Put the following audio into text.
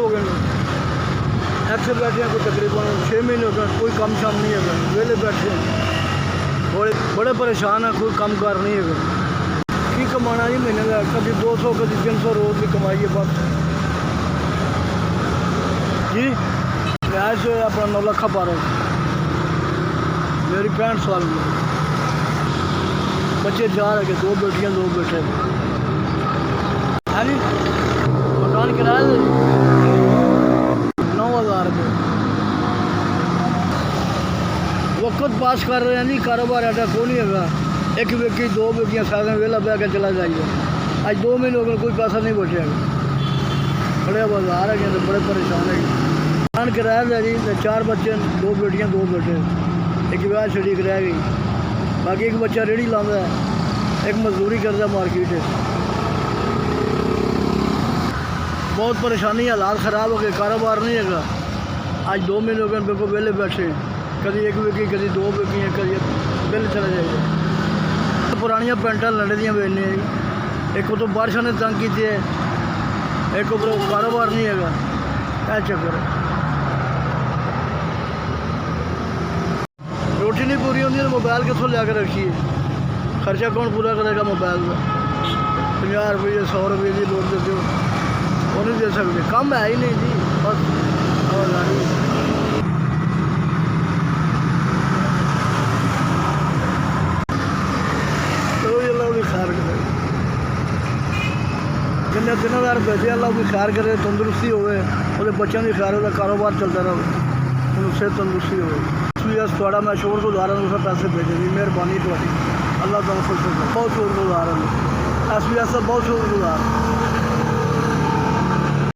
हो गए ऐसे बैठे हैं, कोई तकरीबन 6 महीने हो गए, कोई काम शाम नहीं है, वेले बैठे हैं, बड़े परेशान हैं, कोई काम कार नहीं है। की कमाना जी महीने का कभी 200 कभी 300 रोज़ की कमाई है बस जी। ऐसे अपना 9 लाख पा रहा हूँ, मेरी 65 साल की, बच्चे 4 है, 2 बेटियाँ 2 बेटे। हाँ जी, मकान किराया 9,000 रुपये। वक्त पास कर रहे हैं जी, कारोबार ऐसा को नहीं है। एक बेटी 2 बेटियाँ सारे वेला बह के चला जाइए। आज 2 महीने हो गए, कोई पैसा नहीं बचेगा। बड़े बाजार है, तो बड़े परेशान है। मकान किराया था जी, 4 बच्चे 2 बेटियाँ 2 बेटे। एक विवाह शरीक रह गई, बाकी एक बच्चा रेहड़ी लाता है, एक मजदूरी करता है मार्केट है। बहुत परेशानी, हालात ख़राब हो गए, कारोबार नहीं है। आज 2 महीने हो गए बिल्कुल वेले बैठे, कभी एक विकी कभी 2 विकी हैं, कभी बिल चला जाएगा। पुरानियाँ पेंटा लड़े दियाँ बेचने, एक तो बारिशा ने तंग की है, एक ऊपर कारोबार नहीं है, क्या चक्कर है। रोटी नहीं पूरी होती तो मोबाइल कितों लिया के रखिए, खर्चा कौन पूरा करेगा मोबाइल का। 50 रुपये 100 रुपये की लोड देते हो, वो नहीं दे सकते, कम है ही नहीं जी बस। और तो अल्लाह भी खैर करे, जिन्हें 3000 पैसे अल्लाह भी खैर करे, तंदुरुस्ती होवे, वो बच्चों की खैर हो, कारोबार चलता रहे, उससे तंदुरुस्ती हो। थोड़ा मैं शोर गुजार हूँ, उसे पैसे भेजे जी, मेहरबानी थोड़ी, अल्लाह तुम खुश हो। बहुत शुक्रगुजार हूँ, SBS बहुत शुक्रगुजार।